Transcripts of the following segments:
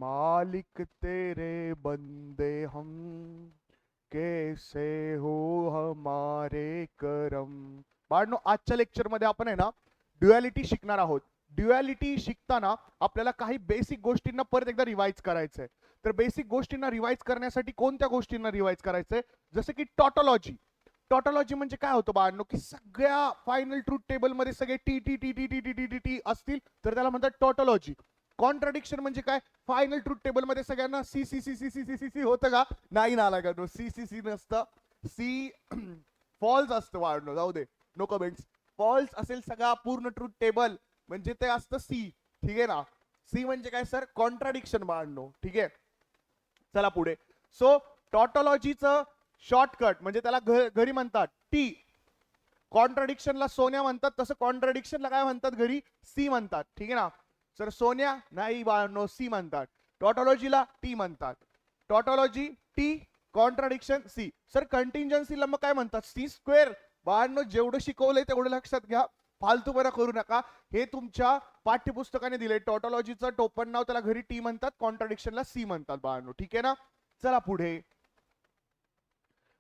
मालिक तेरे बंदे हम, कैसे हो हमारे करम. बाळांनो, आजच्या लेक्चर मध्ये आपण आहे ना ड्युअलिटी शिकणार आहोत. ड्युअलिटी शिकताना आपल्याला काही बेसिक गोष्टींना परत एकदा रिवाइज करायचंय. तर बेसिक गोष्टींना रिवाइज करण्यासाठी कोणत्या गोष्टींना रिवाइज करायचंय, जसं की टॉटॉलॉजी. टॉटॉलॉजी म्हणजे काय होतं बाळांनो, की सगळ्या फायनल ट्रूथ टेबल मध्ये सगळे T T T T T T T T T असतील तर त्याला म्हणतात टॉटॉलॉजी. कॉन्ट्राडिक्शन म्हणजे काय, फायनल ट्रूथ टेबल मध्ये सगळ्यांना C C C C C C C C होतं का, नाही ना, का नो, सी सी सी नसतं, सी फॉल्स असतं बाळांनो, जाऊ दे, नो कमेंट्स. फॉल्स असेल सगळा पूर्ण ट्रूथ टेबल म्हणजे ते असतं सी. ठीक आहे ना. सी म्हणजे काय सर, कॉन्ट्राडिक्शन बाळांनो. ठीक आहे, चला पुढे. सो टॉटॉलॉजीचं शॉर्टकट म्हणजे त्याला घरी म्हणतात टी. कॉन्ट्राडिक्शनला सोन्या म्हणतात, तसं कॉन्ट्राडिक्शनला काय म्हणतात घरी, सी म्हणतात. ठीक आहे ना सर. सोन्या नाही बाळांनो, सी म्हणतात. टॉटॉलॉजीला टी म्हणतात. Tautology T, contradiction C. Sir कंटिंजन्सीला मग काय म्हणतात, सी स्क्वेअर. बाळांनो, जेवढं शिकवलंय तेवढं लक्षात घ्या, फालतूपणा करू नका. हे तुमच्या पाठ्यपुस्तकाने दिले. टॉटॉलॉजीचं टोपण नाव त्याला घरी टी म्हणतात, कॉन्ट्राडिक्शनला सी म्हणतात बाळांनो. ठीक आहे ना. चला पुढे.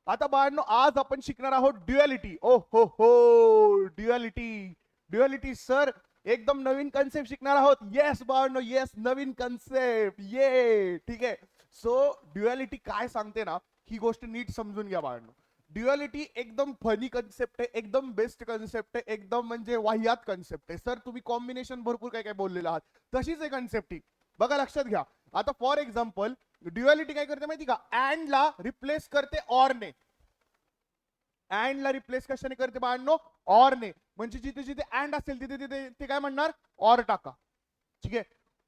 आता बाळांनो, आज आपण शिकणार आहोत ड्युअलिटी. ओ हो, ड्युअलिटी. ड्युअलिटी सर एकदम नवीन कन्सेप्ट शिकणार आहोत. येस बाळांनो, येस, नवीन कन्सेप्ट, ये. ठीक आहे. सो ड्युअलिटी काय सांगते ना, ही गोष्ट नीट समजून घ्या बाळांनो. ड्युअलिटी एकदम फनी कन्सेप्ट आहे, एकदम बेस्ट कन्सेप्ट आहे, एकदम म्हणजे वाह्यात कन्सेप्ट आहे. सर तुम्ही कॉम्बिनेशन भरपूर काय काय बोललेलं आहात, तशीच आहे कन्सेप्ट ही. बघा, लक्षात घ्या. आता फॉर एक्झाम्पल, ड्युअलिटी काय करते माहिती का, अँड ला रिप्लेस करते ऑर ने. अँड ला रिप्लेस कशाने करते बाळांनो, ऑर ने. म्हणजे जिथे जिथे अँड असेल तिथे तिथे ते काय म्हणणार, ऑर टाका. ठीक आहे,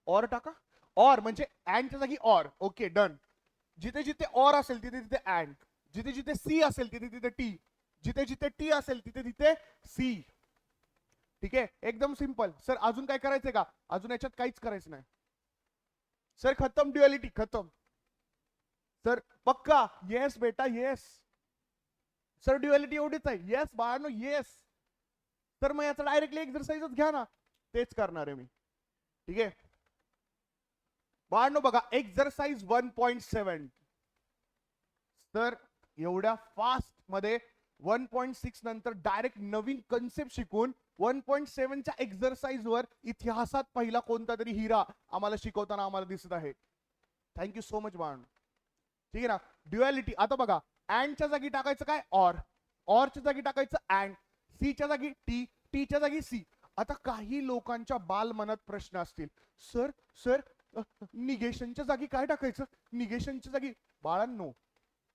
ऑर टाका. ऑर म्हणजे अँडच्या जागी ऑर. Okay, done. जिथे जिथे ऑर असेल तिथे तिथे अँड, जिथे जिथे सी असेल तिथे तिथे टी, जिथे जिथे टी असेल तिथे तिथे सी. ठीक आहे, एकदम सिंपल. सर अजून काय करायचंय का, अजून याच्यात काहीच करायचं नाही सर. खतम, ड्युअलिटी खतम. सर पक्का, येस बेटा, येस. सर ड्युअलिटी एवढीच आहे, येस बाळांनो, येस. तर मग याचा डायरेक्टली एक्सरसाइजच घ्या ना, तेच करणार आहे मी. ठीक आहे बाळांनो, बघा एक्सरसाइज 1.7. तर एवढ्या फास्ट मध्ये 1.6 नंतर डायरेक्ट नवीन कन्सेप्ट शिकून 1.7च्या एक्सरसाइज वर इतिहासात पहिला कोणता तरी हिरा आम्हाला शिकवताना आम्हाला दिसत आहे. थँक्यू सो मच बाळांनो. ठीक आहे ना. ड्युअलिटी. आता बघा, अँडच्या जागी टाकायचं काय, ऑर. ऑरच्या जागी टाकायचं अँड. सीच्या जागी टी, टीच्या जागी सी. आता काही लोकांच्या बाल मनात प्रश्न असतील, सर सर निगेशनच्या जागी काय टाकायचं, निगेशनच्या जागी. बाळांनो,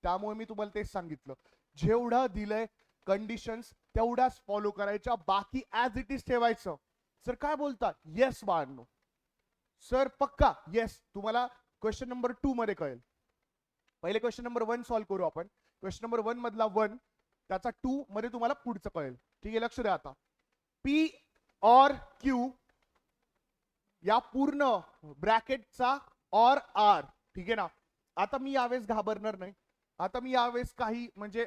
त्यामुळे मी तुम्हाला तेच सांगितलं, जेवढं दिलंय कंडिशन्स तेवढ्याच फॉलो करायच्या, बाकी ऍज इट इज ठेवायचं. सर काय बोलता, येस बाळांनो. सर पक्का, येस. तुम्हाला क्वेश्चन नंबर 2 मध्ये कळेल. पहिले क्वेश्चन नंबर 1 सॉल्व्ह करू आपण. क्वेश्चन नंबर 1 मधला 1, त्याचा 2 मध्ये तुम्हाला पुढचं कळेल. ठीक आहे, लक्ष द्या. आता पी और क्यू या पूर्ण ब्रॅकेटचा ऑर आर. ठीक आहे ना. आता मी यावेळेस घाबरणार नाही. आता मी यावेळेस काही म्हणजे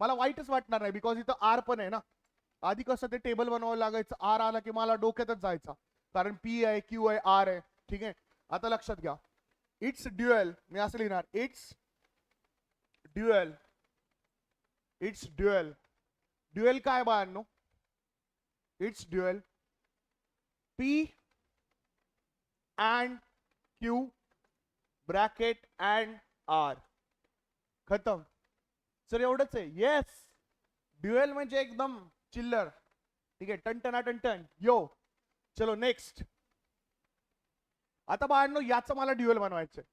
मला वाईटच वाटणार नाही, बिकॉज इथं आर पण आहे ना. आधी कसं ते टेबल बनवावं लागायचं, आर आला की मला डोक्यातच जायचा, कारण पी आहे, क्यू आहे, आर आहे. ठीक आहे, आता लक्षात घ्या. इट्स ड्युअल, मी असं लिहिणार, it's dual. It's dual. Dual काय बाळांनो, it's dual P and Q bracket and R. खतम. सर एवढंच आहे, येस. ड्युअल म्हणजे एकदम चिल्लर. ठीक आहे, टनटना टनटन, यो. चलो नेक्स्ट. आता बाळांनो, याचं मला ड्युअल बनवायचंय.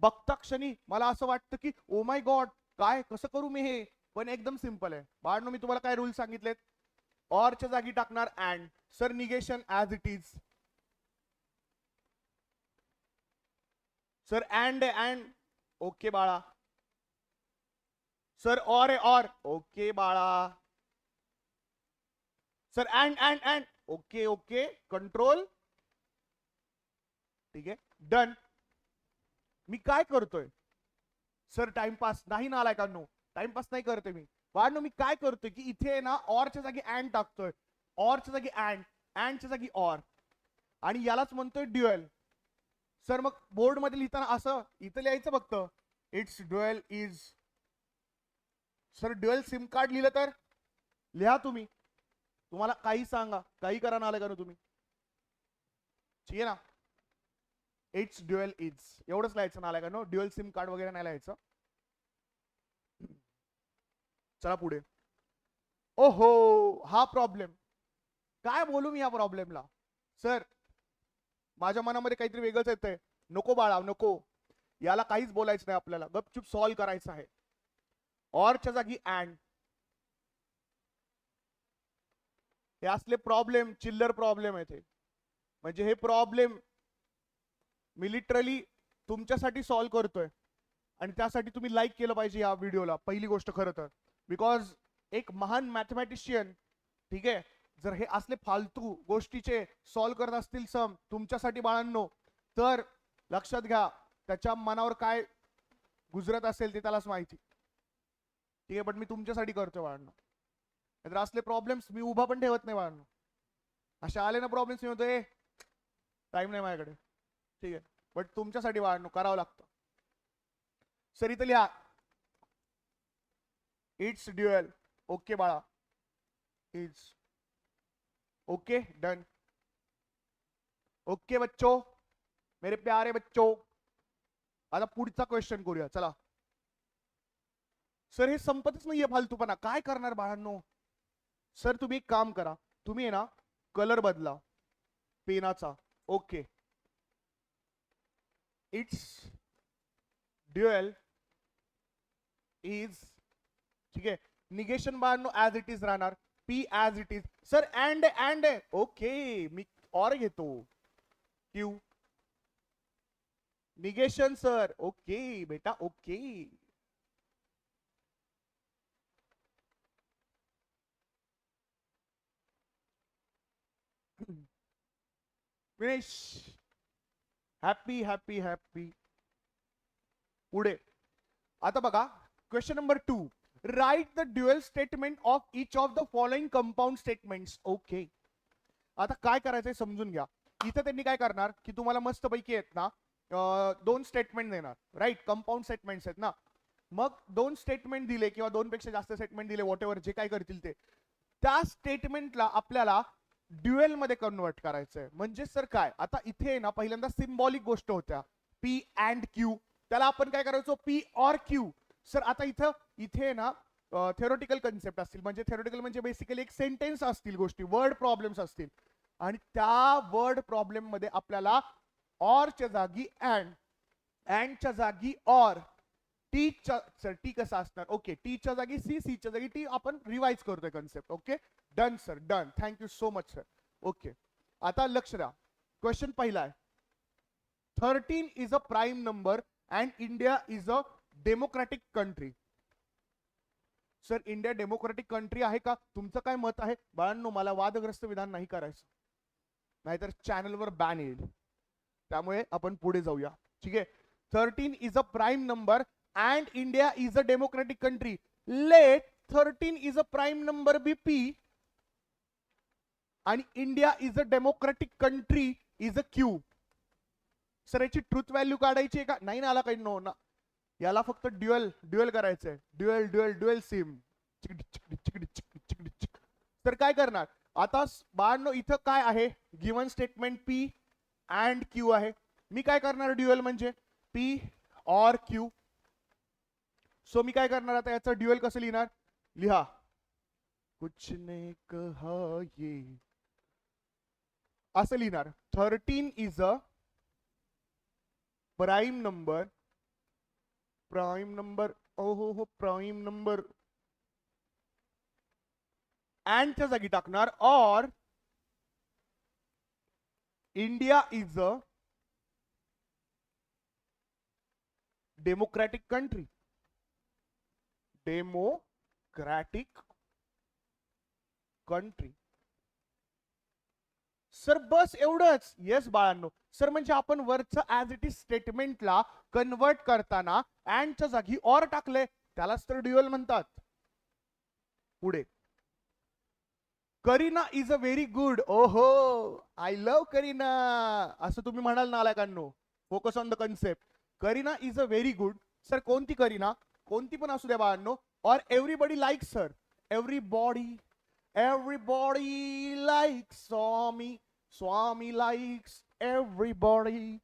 बघता क्षणी मला असं वाटतं की ओ माय गॉड, काय कसं करू मी हे, पण एकदम सिंपल आहे बाळांनो. मी तुम्हाला काय रूल सांगितलेत, ऑरच्या जागी टाकणार and. Sir negation as it is. Sir and आहे, अँड. ओके बाळा. सर ऑर आहे, ऑर. ओके बाळा. Sir and and and. Okay okay, control. ठीक आहे, डन. मी काय करतोय सर, टाइमपास नाही ना आलाय का, नो टाइमपास नाही करते मी बाळांनो. मी काय करतोय की इथे ना ऑरच्या जागी अँड टाकतोय, ऑरच्या जागी अँड, अँडच्या जागी ऑर, आणि यालाच म्हणतोय ड्युअल. सर मग बोर्ड मध्ये लिहिताना असं इथं लिहायचं फक्त it's dual is. Sir dual SIM card लिहिलं तर लिहा तुम्ही, तुम्हाला काही सांगा, काही करा ना आलं का ना तुम्ही, ठीक आहे ना. इट्स ड्युएल इज एवढंच लिहायचं ना आलं का नो, ड्युएल सिम कार्ड वगैरे नाही लिहायचं. चला पुढे. ओहो हा प्रॉब्लेम, काय बोलू मी या प्रॉब्लेमला. सर माझ्या मनामध्ये काहीतरी वेगळंच येतंय. नको बाळा नको, याला काहीच बोलायचं नाही आपल्याला, गपचूप सॉल्व्ह करायचं आहे. ऑरच्या जागी अँड. हे असले प्रॉब्लेम चिल्लर प्रॉब्लेम आहेत हे. म्हणजे हे प्रॉब्लेम मी लिटरली तुमच्यासाठी सॉल्व्ह करतोय आणि त्यासाठी तुम्ही लाईक केलं पाहिजे या व्हिडिओला, पहिली गोष्ट खरं तर. बिकॉज एक महान मॅथमॅटिशियन, ठीक आहे, जर हे असले फालतू गोष्टीचे सॉल्व्ह करत असतील सम तुमच्यासाठी बाळांनो, तर लक्षात घ्या त्याच्या मनावर काय गुजरत असेल ते त्यालाच माहिती, ठीक आहे. पण मी तुमच्यासाठी करतोय बाळांनो. तर असले प्रॉब्लेम्स मी उभा पण ठेवत नाही बाळांनो. असे आले ना प्रॉब्लेम्स, मी म्हणतोय टाइम नाही माझ्याकडे, ठीक आहे. बट तुमच्यासाठी बाळांनो करावं लागतं. सर इथं लिहा इट्स ड्युएल. ओके बाळा, इज ओके डन. ओके बच्चो, मेरे प्यारे बच्चो. आता पुढचा क्वेश्चन करूया चला. सर हे संपतच नाहीये फालतूपणा, काय करणार बाळांनो. सर तुम्ही एक काम करा, तुम्ही आहे ना कलर बदला पेनाचा. ओके, इट्स ड्युएल इज, ठीक आहे. निगेशन बाळांनो ऍज इट इज राहणार, P as it is. Sir and okay, मी और घेतो क्यू. निगेशन सर, ओके बेटा okay. Finish. Happy happy happy. पुढे आता बघा question number 2. Write the dual statement of each of the following compound statements. Okay, आता काय करायचंय समजून घ्या. इथे त्यांनी काय करणार की तुम्हाला मस्त पैकी आहेत ना दोन स्टेटमेंट देणार, राईट, कंपाऊंड स्टेटमेंट्स आहेत ना. मग दोन स्टेटमेंट दिले किंवा दोन पेक्षा जास्त स्टेटमेंट दिले, व्हॉट एव्हर जे काय करतील ते, त्या स्टेटमेंटला आपल्याला ड्युएल मध्ये कन्वर्ट करायचंय. म्हणजे सर काय, आता इथे ना पहिल्यांदा सिम्बॉलिक गोष्ट होत्या पी अँड क्यू, त्याला आपण काय करायचो पी ऑर क्यू. सर आता इथे ना थेरोटिकल कन्सेप्ट असतील, म्हणजे थेरोटिकल म्हणजे बेसिकली एक सेंटेन्स असतील, गोष्टी वर्ड प्रॉब्लेम्स असतील, आणि त्या वर्ड प्रॉब्लेम मध्ये आपल्याला ऑरच्या जागी अँड, अँडच्या जागी ऑर, सर टी कसा असणार, ओके, टीच्या जागी सी, सीच्या जागी टी, आपण रिवाइज करतोय concept. Okay done sir done, thank you so much sir. Okay आता लक्ष द्या, क्वेश्चन पहिला आहे. 13 is a prime number and India is a democratic country. Sir India democratic country आहे का, तुमचं काय मत आहे बाळांनो. मला वादग्रस्त विधान नाही करायचं, नाहीतर चॅनलवर बॅन येईल. त्यामुळे आपण पुढे जाऊया, ठीक आहे. 13 is a prime number and India is a democratic country. Let 13 is a prime number B P आणि India is a democratic country is a Q. Sir याची ट्रुथ व्हॅल्यू काढायची आहे का, नाही ना आला काही नो ना, याला फक्त ड्युएल ड्युएल करायचंय, ड्युएल ड्युएल ड्युएल सिम. तर काय करणार आता बाळांनो, इथं काय आहे given statement P and Q आहे. मी काय करणार ड्युएल म्हणजे पी ऑर क्यू. सो मी काय करणार आता याचं ड्युएल कसं लिहिणार, लिहा कुछ ने कहा ये, असं लिहिणार. 13 is a prime number, prime number, ओ हो प्राइम नंबर, अँडच्या जागी टाकणार or India is a democratic country, democratic country. Sir बस एवढंच, येस बाळांनो. सर म्हणजे आपण वरचं ऍज इट इज स्टेटमेंटला कन्वर्ट करताना अँडच्या जागी ऑर टाकले, त्यालाच तर ड्युएल म्हणतात. पुढे Kareena is a very good, ओहो आय लव्ह करीना, असं तुम्ही म्हणाल नालायकांनो. Focus on the concept. Kareena is a very good. Sir कोणती करीना? कोणती पण असू द्या बाळांनो. और everybody likes her. Everybody likes Swami. Swami likes everybody.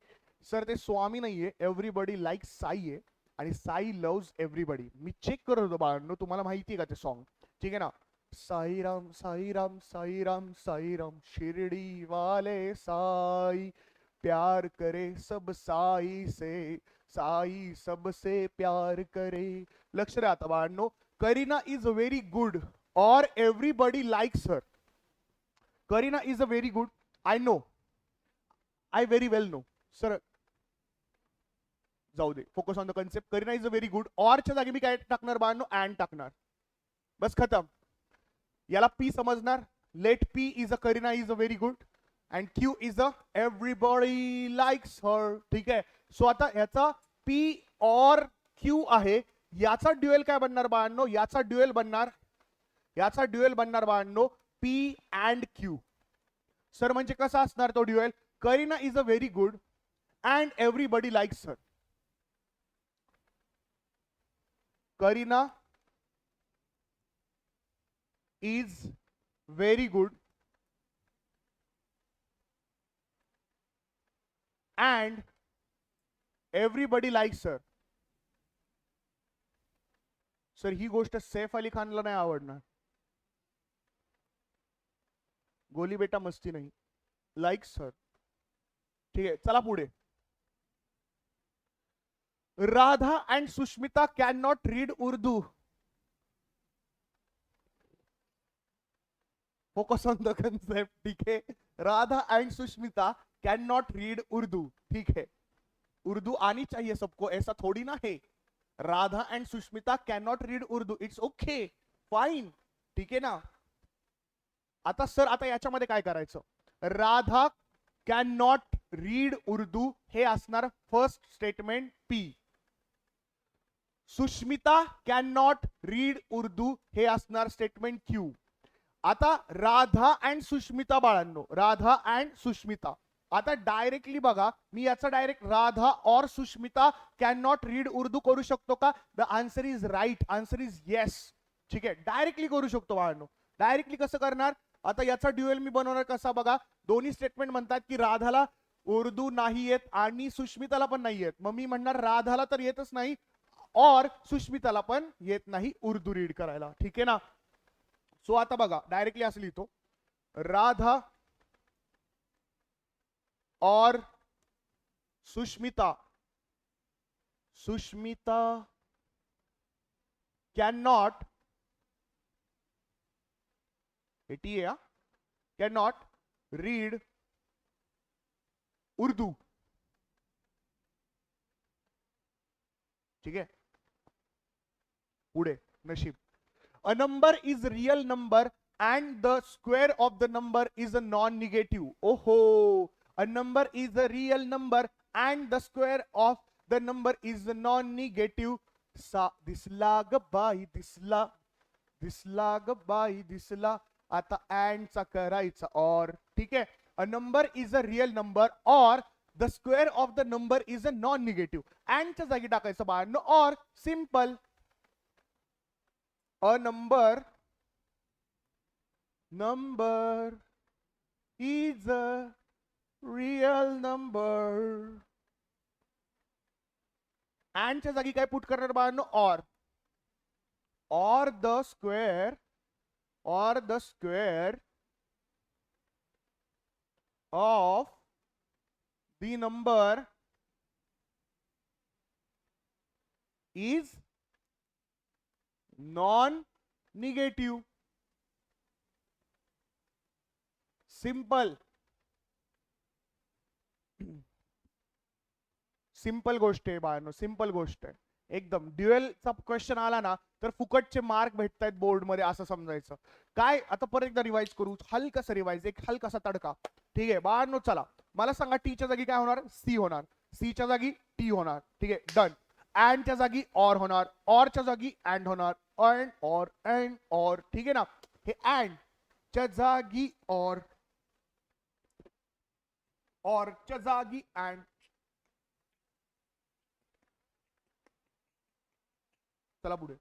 Sir ते स्वामी नाहीये, एव्हरीबडी लाईक्स साई आहे. आणि साई लव्स एव्हरीबडी. मी चेक करत होतो बाळांनो, तुम्हाला माहिती आहे का ते सॉन्ग? ठीक आहे ना. साईराम साईराम साईराम साईराम शिरडी वाले साई प्यार करे सब साई से, साई सबसे प्यार करे. लक्ष द्या आता बाळांनो. करीना इज व्हेरी गुड और everybody likes her. Kareena is a very good. I know, I very well know. Sir जाऊ दे, focus on the concept. Kareena is a very good. ऑरच्या जागी मी काय टाकणार बाळांनो? अँड टाकणार. बस खतम. याला पी समजणार. Let P is a Kareena is a very good and Q is a everybody likes her. ठीक आहे. सो आता ह्याचा पी और क्यू आहे. याचा ड्युएल काय बनणार बाळांनो? याचा ड्युएल बनणार बाळांनो पी अँड क्यू. सर म्हणजे कसा असणार तो dual? Kareena is a very good and everybody likes her. Kareena is very good and everybody likes her. Sir ही गोष्ट सैफ अली खानला नाही आवडणार. गोली बेटा मस्ती नाही. Likes her. ठीक आहे, चला पुढे. Radha and Sushmita can not read Urdu. Focus on the concept. ठीक है. Radha end Sushmita can not read Urdu. ठीक है. उर्दू आनी चाहिए सबको, ऐसा थोड़ी ना है. Radha end Sushmita can not read Urdu. It's okay, fine. ठीक है ना. आता सर आता याच्यामध्ये काय करायचं? Radha can not read Urdu हे असणार first statement P. Sushmita can not read Urdu हे असणार स्टेटमेंट क्यू. आता राधा अँड सुष्मिता बाळांनो, राधा अँड सुष्मिता. आता डायरेक्टली बघा, मी याचा डायरेक्ट राधा और Sushmita can not read Urdu करू शकतो का? The answer is right. Answer is yes. ठीक आहे, डायरेक्टली करू शकतो बाळांनो. डायरेक्टली कसं करणार? आता याचा ड्युएल मी बनवणार कसा बघा. दोन्ही स्टेटमेंट म्हणतात की राधाला उर्दू नाही येत आणि सुष्मिताला पण नाही येत. मग मी म्हणणार राधाला तर येतच नाही और सुष्मिताला पण येत नाही उर्दू रीड करायला. ठीक आहे ना. सो आता बघा, डायरेक्टली असं लिहितो. राधा और Sushmita can not, can not read Urdu. ठीक है, पुढे नशीब. A number is real number and the square of the number is a non-negative. Oh, a number is a real number and the square of the number is a non-negative. दिसला ग बाई दिसला, दिसला ग बाई दिसला. आता and चा करायचा और. ठीक है. A number is a real number or the square of the number is a non-negative. and च्या जागी टाकायचं बाळांनो और. Simple. A number is a real number. and च्या जागी काय पुट करणार बाळांनो? और. or the square of the number is non-negative. Simple. Simple गोष्ट आहे बाळांनो, सिंपल गोष्ट आहे एकदम. ड्युएलचा क्वेश्चन आला ना तर फुकटचे मार्क भेटतायत बोर्ड मध्ये असं समजायचं. काय आता परत एकदा रिवाइज करू, हलकासा रिवाइज, एक हलकासा तडका. ठीक आहे बाळांनो, चला मला सांगा टीच्या जागी काय होणार? सी होणार. सीच्या जागी टी होणार. ठीक आहे, डन. अँडच्या जागी और होणार, ऑरच्या जागी अँड होणार, अँड और. ठीक आहे ना. हे अँड च्या जागी और च्या जागी अँड. चला पुढे.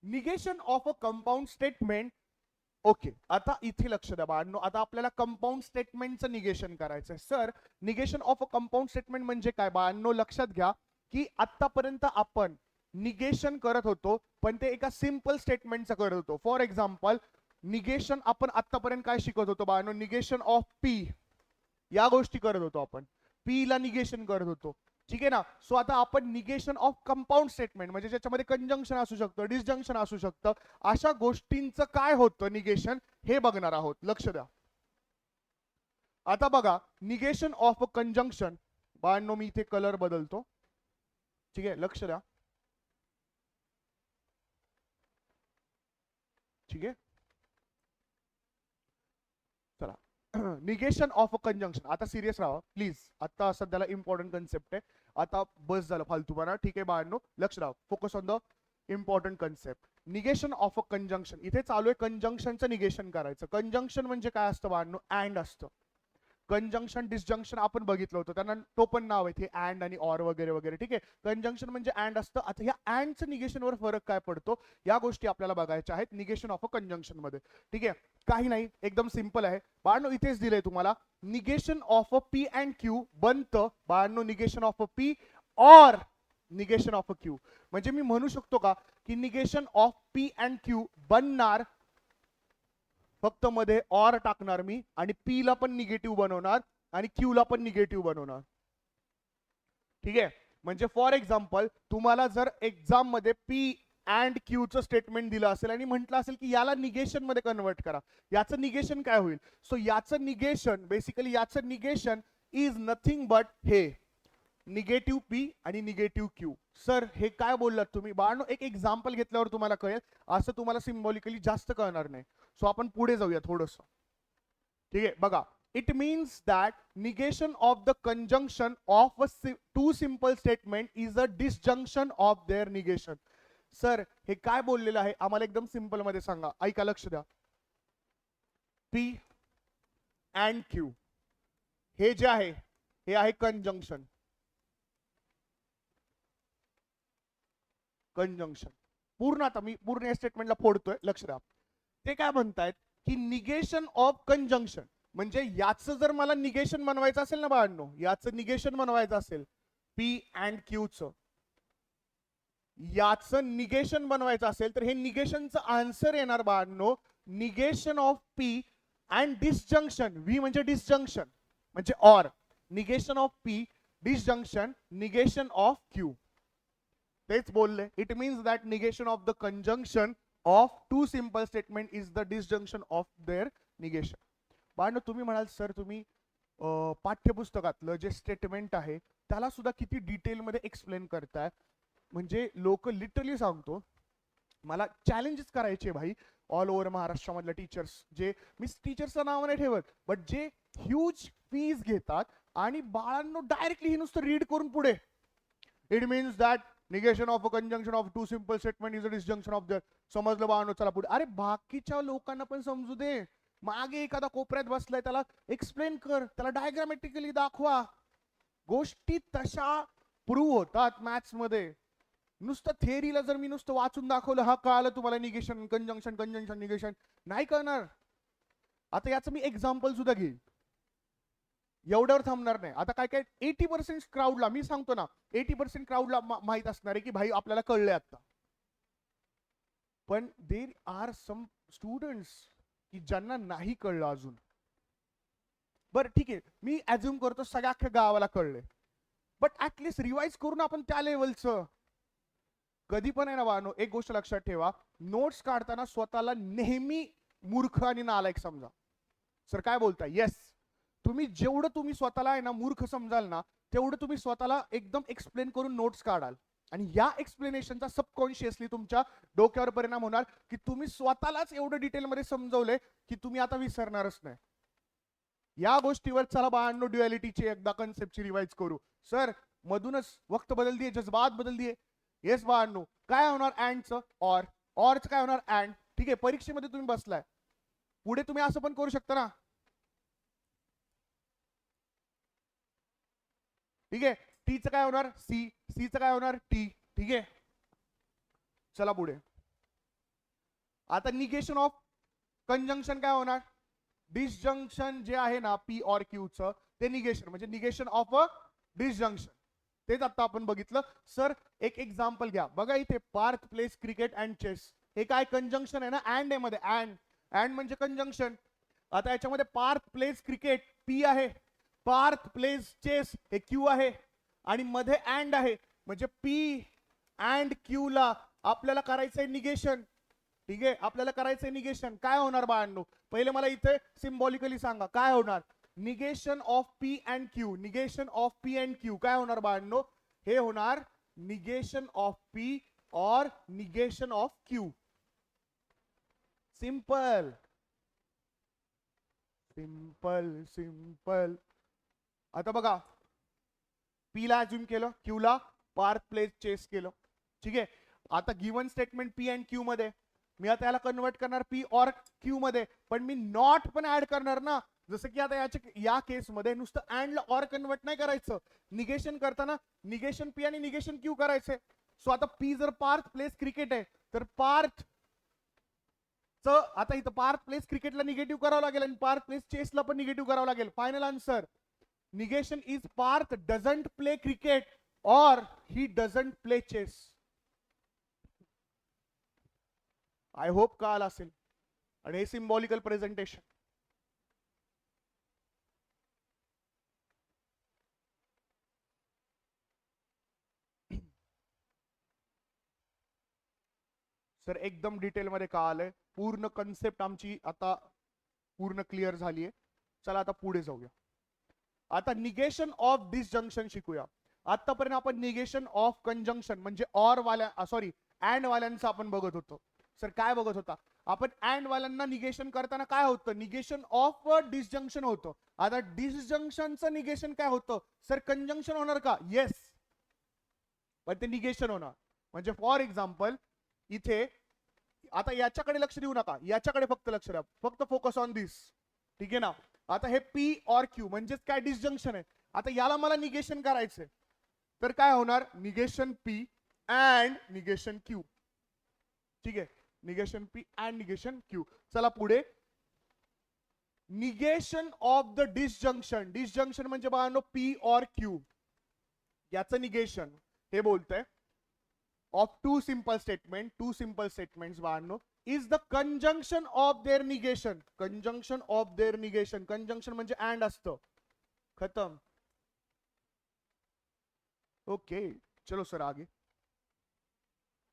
Negation of a compound statement. Okay, आता इथे लक्ष द्या बाळांनो. आता आपल्याला कंपाऊंड स्टेटमेंटचं निगेशन करायचंय. Sir negation of a compound statement म्हणजे काय बाळांनो? लक्षात घ्या की आतापर्यंत आपण निगेशन करत होतो पण ते एका सिंपल स्टेटमेंटचं करत होतो. फॉर एक्झाम्पल निगेशन आपण आतापर्यंत काय शिकत होतो बाळांनो? निगेशन ऑफ पी या गोष्टी करत होतो आपण. पी ला निगेशन करत होतो. ठीक आहे ना. सो आता आपण निगेशन ऑफ कंपाऊंड स्टेटमेंट म्हणजे ज्याच्यामध्ये कंजंक्शन असू शकतं, डिसजंक्शन असू शकतं, अशा गोष्टींचं काय होतं निगेशन हे बघणार आहोत. लक्ष द्या. आता बघा निगेशन ऑफ अ कंजंक्शन. बाळांनो मी इथे कलर बदलतो. ठीक आहे, लक्ष द्या. ठीक आहे, चला. Negation of a conjunction. आता सिरियस राहा प्लीज. आता सध्याला इम्पॉर्टंट कन्सेप्ट आहे. आता बस झालं फालतूपणा. ठीक आहे बाळांनो, लक्ष राहा. Focus on the important concept. Negation of a conjunction. इथे चालू आहे कंजंक्शनचं निगेशन करायचं. कंजंक्शन म्हणजे काय असतं बाळांनो? अँड असतं. कंजंक्शन डिसजंक्शन आपण बघितलं होतं, त्यांना तो पण नाव आहे ते अँड आणि ऑर वगैरे वगैरे. ठीक आहे, कंजंक्शन म्हणजे अँड असतं. आता ह्या अँडचं निगेशनवर फरक काय पडतो या गोष्टी आपल्याला बघायच्या आहेत निगेशन ऑफ अ कंजंक्शन मध्ये. ठीक आहे, काही नाही, एकदम सिंपल आहे बाळांनो. इथेच दिलंय तुम्हाला negation of a P and Q बनतं बाळांनो negation of a P or negation of a Q. म्हणजे मी म्हणू शकतो का की negation of P and Q बनणार, फक्त मध्ये ऑर टाकणार मी आणि पी ला पण निगेटिव्ह बनवणार आणि क्यू ला पण निगेटिव्ह बनवणार. ठीक आहे, म्हणजे फॉर एक्झाम्पल तुम्हाला जर एक्झाम मध्ये पी अँड क्यू चं स्टेटमेंट दिलं असेल आणि म्हटलं असेल की याला निगेशन मध्ये कन्वर्ट करा, याचं निगेशन काय होईल? सो याचं निगेशन बेसिकली याचं निगेशन इज नथिंग बट हे निगेटिव्ह पी आणि निगेटिव्ह क्यू. सर हे काय बोललात तुम्ही? बाळांनो एक एक्झाम्पल घेतल्यावर तुम्हाला कळेल, असं तुम्हाला सिम्बॉलिकली जास्त कळणार नाही. सो आपण पुढे जाऊया थोडस. ठीक आहे, बघा. It means that negation of the conjunction of two simple statement is a disjunction of their negation. Sir हे काय बोललेलं आहे आम्हाला एकदम सिंपल मध्ये सांगा. ऐका, लक्ष द्या. पी अँड क्यू हे जे आहे हे आहे कंजंक्शन. कंजंक्शन पूर्ण, आता मी पूर्ण या स्टेटमेंटला फोडतोय, लक्ष द्या. ते काय म्हणतायत की निगेशन ऑफ कंजंक्शन म्हणजे याचं जर मला निगेशन बनवायचं असेल ना बाळांनो, याचं निगेशन बनवायचं असेल पी अँड क्यूचं, याचं निगेशन बनवायचं असेल तर हे निगेशनचं आन्सर येणार बाळांनो negation of P and disjunction. V म्हणजे डिसजंक्शन म्हणजे or. Negation of P disjunction negation of Q. तेच बोलले. It means that negation of the conjunction of two simple statement is the disjunction of their negation. बाळांनो तुम्ही म्हणाल sir तुम्ही पाठ्यपुस्तकातलं जे statement आहे त्याला सुद्धा किती डिटेलमध्ये एक्सप्लेन करताय. म्हणजे लोक लिटरली सांगतो मला चॅलेंजेस करायचे भाई ऑल ओव्हर महाराष्ट्रामधल्या टीचर्स, जे मी टीचर्सचं नाव नाही ठेवत बट जे ह्यूज फीज घेतात आणि बाळांनो डायरेक्टली ही नुसतं रीड करून पुढे it means that negation of a conjunction of two simple statement is a disjunction of the. समजलं बाळांनो, चला पुढे. अरे बाकीच्या लोकांना पण समजू दे. मागे एखादा कोपऱ्यात बसलाय त्याला एक्सप्लेन कर, त्याला डायग्रामॅटिकली दाखवा. गोष्टी तशा प्रूव्ह होतात मॅथ्स मध्ये. नुसतं थेअरीला जर मी नुसतं वाचून दाखवलं हा कळालं तुम्हाला निगेशन कंजंक्शन कंजंक्शन निगेशन, नाही कळणार. आता याचं मी एक्झाम्पल सुद्धा घेईन, एवढ्यावर थांबणार नाही. आता काय काय 80% क्राऊडला मी सांगतो ना, 80% क्राऊडला माहित असणार आहे की भाई आपल्याला कळलंय आता. पण देर आर सम स्टुडंट्स की ज्यांना नाही कळलं अजून. बरं ठीक आहे, मी ऍझ्युम करतो सगळ्या अख्ख्या गावाला कळले, बट ऍटलिस्ट रिवाइज करून आपण त्या लेवलचं. कधी पण आहे ना बाळांनो, एक गोष्ट लक्षात ठेवा, नोट्स काढताना स्वतःला नेहमी मूर्ख आणि नालायक समजा. सर काय बोलताय? येस, तुम्ही जेवढं तुम्ही स्वतःला आहे ना मूर्ख समजाल ना तेवढं तुम्ही स्वतःला एकदम एक्सप्लेन करून नोट्स काढाल आणि या एक्सप्लेनेशनचा सबकॉन्शियसली तुमच्या डोक्यावर परिणाम होणार की तुम्ही स्वतःलाच एवढं डिटेलमध्ये समजवलंय की तुम्ही आता विसरणारच नाही. या गोष्टीवर चला बाळांनो ड्युअलिटीची एकदा कन्सेप्टची रिवाइज करू. सर मधूनच वक्त बदल दिए, जज्बात बदल दिए. येस बाळांनो, काय होणार अँडचं? ऑर. ऑरचं काय होणार? अँड. ठीक आहे, परीक्षेमध्ये तुम्ही बसलाय, पुढे तुम्ही असं पण करू शकता ना. ठीक आहे, टीचं काय होणार? सी. सीचं काय होणार? टी. ठीक आहे, चला पुढे. आता निगेशन ऑफ कंजंक्शन काय होणार? डिसजंक्शन जे आहे ना पी ऑर क्यूचं ते निगेशन, म्हणजे निगेशन ऑफ अ डिसजंक्शन. तेच आता आपण बघितलं. सर एक एक्झाम्पल घ्या बघा इथे, Parth plays cricket and chess. हे काय कंजंक्शन आहे ना, अँड आहे मध्ये, अँड. अँड म्हणजे कंजंक्शन. आता याच्यामध्ये पार्थ प्लेस क्रिकेट पी आहे, पार्थ प्लेस चेस हे क्यू आहे, आणि मध्ये अँड आहे, म्हणजे पी अँड क्यू ला आपल्याला करायचंय निगेशन. ठीक आहे, आपल्याला करायचंय निगेशन. काय होणार बाळांनो? पहिले मला इथे सिम्बॉलिकली सांगा काय होणार. Negation of P and Q, negation of P and Q काय होणार बाळांनो? हे होणार निगेशन ऑफ पी और negation of Q. Simple simple simple. आता बघा, पी ला अज्युम केलं, क्यू ला पार्थ प्लेस चेस केलं. ठीक आहे, आता given statement P and Q मध्ये मी आता याला कन्वर्ट करणार पी और क्यू मध्ये, पण मी नॉट पण ऍड करणार ना. जसं की आता या केस मध्ये नुसतं अँड ला और कन्वर्ट नाही करायचं, निगेशन करताना निगेशन पी आणि निगेशन क्यू करायचे. सो आता पी जर पार्थ प्लेस क्रिकेट आहे तर पार्थ आता इथं पार्थ प्लेस क्रिकेटला निगेटिव्ह करावं लागेल आणि पार्थ प्लेस चेसला पण निगेटिव्ह करावं लागेल. Final answer negation is Parth doesn't play cricket और he doesn't play chess. I hope कळालं असेल. आणि हे सिम्बॉलिकल प्रेझेंटेशन. सर एकदम डिटेल मध्ये कळालंय, पूर्ण कन्सेप्ट आमची आता पूर्ण क्लिअर झाली आहे. चला आता पुढे जाऊया. आता निगेशन ऑफ डिसजंक्शन शिकूया. आतापर्यंत आपण निगेशन ऑफ कंजंक्शन म्हणजे ऑर वाल्या सॉरी अँड वाल्यांचं आपण बघत होतो. सर काय बघत होता आपण? अँड वाल्यांना निगेशन करताना काय होतं? निगेशन ऑफ डिसजंक्शन होतं. आता डिसजंक्शनचं निगेशन काय होतं? सर कंजंक्शन होणार का? येस, पण ते निगेशन होणार. म्हणजे फॉर एक्झाम्पल इथे आता याच्याकडे लक्ष देऊ नका, याच्याकडे फक्त लक्ष द्या, फक्त फोकस ऑन दिस. ठीक आहे ना. आता हे पी और क्यू म्हणजेच काय? डिसजंक्शन आहे. आता याला मला निगेशन करायचंय तर काय होणार? Negation P and negation Q. ठीक आहे, negation P and negation Q. चला पुढे. Negation of the disjunction. Disjunction म्हणजे बाळांनो पी और क्यू याचं निगेशन हे बोलतंय of two simple statements बाळांनो is the conjunction of their negation. conjunction of their negation. conjunction म्हणजे and असतं. खतम. ओके चलो सर आगे.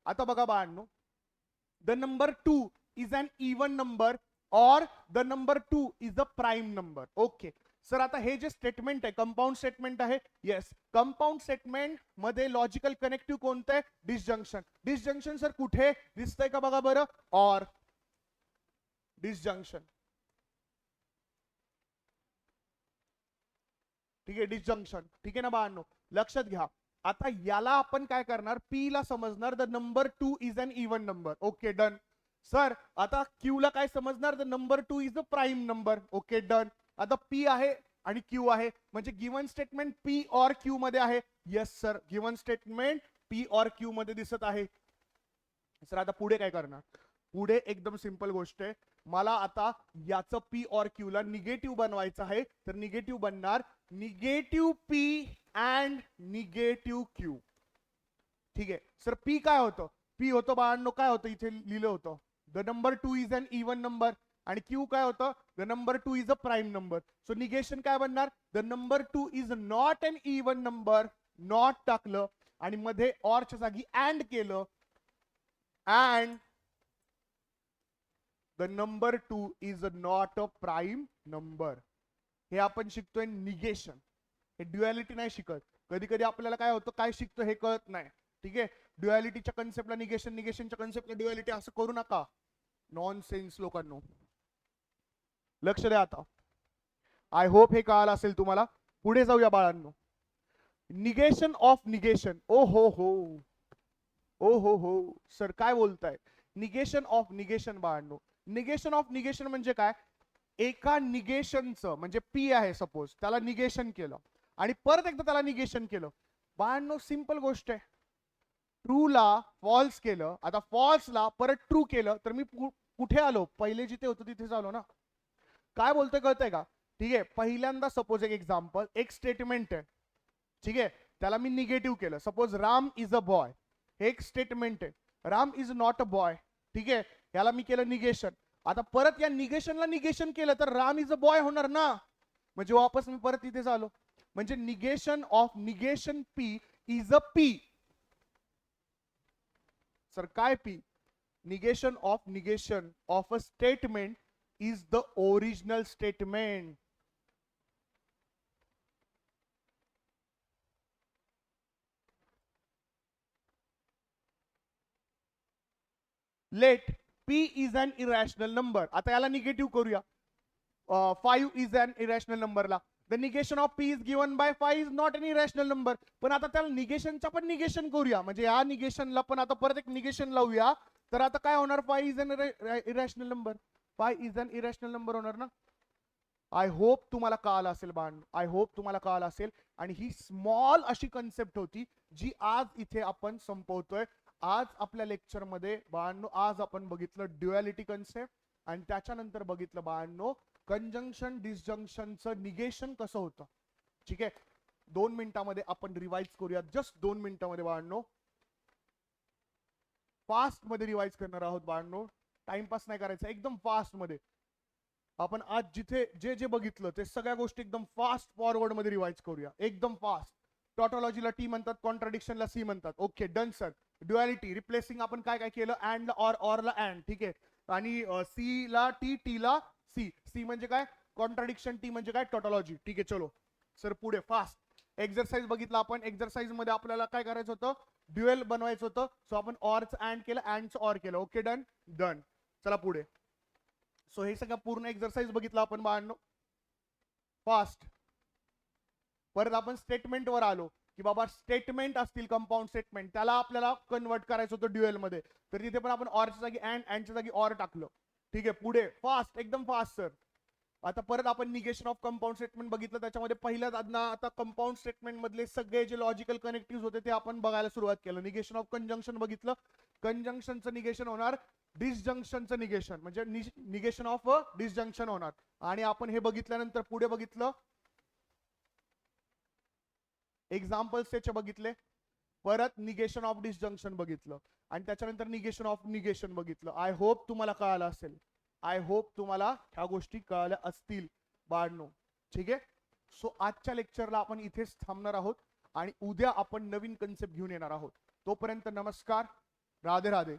आता बघा बाळांनो, the number 2 is an even number or the number 2 is a prime number. Okay sir आता हे जे स्टेटमेंट आहे कंपाऊंड स्टेटमेंट आहे. येस, कंपाऊंड स्टेटमेंट मध्ये लॉजिकल कनेक्टिव्ह कोणतं आहे? डिसजंक्शन. डिसजंक्शन सर कुठे दिसतंय का बघा बरं? और डिसजंक्शन. ठीक आहे, डिसजंक्शन. ठीक आहे ना बाळांनो, लक्षात घ्या. आता याला आपण काय करणार? पी ला समजणार the number 2 is an even number. Okay done. Sir आता क्यू ला काय समजणार? The number 2 is a prime number. Okay done. आता पी आहे आणि क्यू आहे म्हणजे गिवन स्टेटमेंट पी और क्यू मध्ये आहे. Yes sir, given statement P और क्यू मध्ये दिसत आहे. सर आता पुढे काय करणार? पुढे एकदम सिंपल गोष्ट आहे. मला आता याचं पी और क्यू ला निगेटिव्ह बनवायचं आहे. तर निगेटिव्ह बनणार negative P and negative Q. ठीक आहे सर, पी काय होतं? पी होतं बाळांनो, काय होतं इथे लिहिलं होतं? The number 2 is an even number. आणि क्यू काय होतं? The number 2 is a prime number. So negation काय बनणार? The number 2 is not an even number. Not टाकलं आणि मध्ये ऑरच्या जागी अँड केलं. And the number 2 is not a prime number. हे आपण शिकतोय निगेशन. हे ड्युअलिटी नाही शिकत. कधी कधी आपल्याला काय होतं, काय शिकतो हे कळत नाही. ठीक आहे, ड्युअलिटीच्या कन्सेप्टला निगेशन, निगेशनच्या कन्सेप्टला ड्युअलिटी असं करू नका. नॉनसेन्स लोकांनो, लक्ष द्या आता. आय होप हे कळालं असेल तुम्हाला. पुढे जाऊया बाळांनो. Negation of negation. ओ हो हो, ओ हो हो सर काय बोलताय? निगेशन ऑफ निगेशन बाळांनो. निगेशन ऑफ निगेशन म्हणजे काय? एका निगेशनचं म्हणजे पी आहे सपोज, त्याला निगेशन केलं आणि परत एकदा त्याला निगेशन केलं. बाळांनो सिंपल गोष्ट आहे. ट्रूला फॉल्स केलं, आता फॉल्सला परत ट्रू केलं, तर मी कुठे आलो? पहिले जिथे होतो तिथेच आलो ना. काय बोलतोय कळतंय का? ठीक आहे, पहिल्यांदा सपोज एक एक्झाम्पल, एक स्टेटमेंट आहे, ठीक आहे, त्याला मी निगेटिव्ह केलं. Suppose Ram is a boy, हे एक स्टेटमेंट आहे. Ram is not a boy, ठीक आहे, याला मी केलं निगेशन. आता परत या निगेशनला निगेशन केलं तर राम इज अ बॉय होणार ना. म्हणजे वापस मी परत तिथेच आलो. म्हणजे negation of negation P is a P. Sir काय P? negation of a statement is the original statement. Let p is an irrational number. आता याला निगेटिव्ह करूया. 5 is an irrational number ला. The negation of p is given by 5 is not an irrational number. पण आता त्याला निगेशनचा पण negation करूया. म्हणजे या निगेशनला पण आता परत एक निगेशन लावूया. तर आता काय होणार? 5 is an irrational number. 5 is an irrational number होणार ना. आय होप तुम्हाला कळालं असेल बाण, आय होप तुम्हाला कळालं असेल. आणि ही स्मॉल अशी कन्सेप्ट होती जी आज इथे आपण संपवतोय. आज आपल्या लेक्चरमध्ये बाळांनो आज आपण बघितलं ड्युअलिटी कन्सेप्ट आणि त्याच्यानंतर बघितलं बाळांनो कंजंक्शन डिसजंक्शनचं निगेशन कसं होतं. ठीक आहे, 2 मिनिटांमध्ये आपण रिवाइज करूया. जस्ट 2 मिनिटांमध्ये बाळांनो, फास्ट मध्ये रिवाइज करणार आहोत बाळांनो. टाइमपास नाही करायचा, एकदम फास्ट मध्ये. आपण आज जिथे जे जे बघितलं ते सगळ्या गोष्टी एकदम फास्ट फॉरवर्ड मध्ये रिवाइज करूया, एकदम फास्ट. टॉटॉलॉजीला टी म्हणतात, कॉन्ट्राडिक्शनला सी म्हणतात. Okay done sir. Duality replacing आपण काय काय केलं? अँड ऑरला अँड, ठीक आहे. आणि सी ला टी, टी ला सी. सी म्हणजे काय? कॉन्ट्राडिक्शन. टी म्हणजे काय? टॉटॉलॉजी. ठीक आहे, चलो सर पुढे फास्ट. एक्सरसाइज बघितला आपण. एक्सरसाइज मध्ये आपल्याला काय करायचं होतं? ड्युएल बनवायचं होतं. सो आपण ऑरचं अँड केलं, अँडचं ऑर केलं. Okay done done. चला पुढे. सो हे सगळं पूर्ण एक्सरसाइज बघितलं आपण बाळांनो फास्ट. परत आपण स्टेटमेंट वर आलो की बाबा स्टेटमेंट असतील कंपाऊंड स्टेटमेंट, त्याला आपल्याला कन्वर्ट करायचं होतं ड्युएल मध्ये. तर तिथे पण आपण ऑरच्या जागी अँड, अँडच्या जागी ऑर टाकलं. ठीक आहे, पुढे फास्ट, एकदम फास्ट सर. आता परत आपण निगेशन ऑफ कंपाऊंड स्टेटमेंट बघितलं. त्याच्यामध्ये पहिल्याच आता कंपाऊंड स्टेटमेंट मधले सगळे जे लॉजिकल कनेक्टिव्ह होते ते आपण बघायला सुरुवात केलं. निगेशन ऑफ कंजंक्शन बघितलं. कंजंक्शनचं निगेशन होणार डिसजंक्शनचं निगेशन, म्हणजे निगेशन ऑफ डिसजंक्शन होणार. आणि आपण हे बघितल्यानंतर पुढे बघितलं एक्झाम्पल्स त्याचे बघितले. परत निगेशन ऑफ डिसजंक्शन बघितलं आणि त्याच्यानंतर निगेशन ऑफ निगेशन बघितलं. आय होप तुम्हाला कळालं असेल. आय होप तुम्हाला ह्या गोष्टी कळाल्या असतील बाळांनो. ठीक आहे, सो आजच्या लेक्चरला आपण इथेच थांबणार आहोत आणि उद्या आपण नवीन कन्सेप्ट घेऊन येणार आहोत. तोपर्यंत नमस्कार, राधे राधे.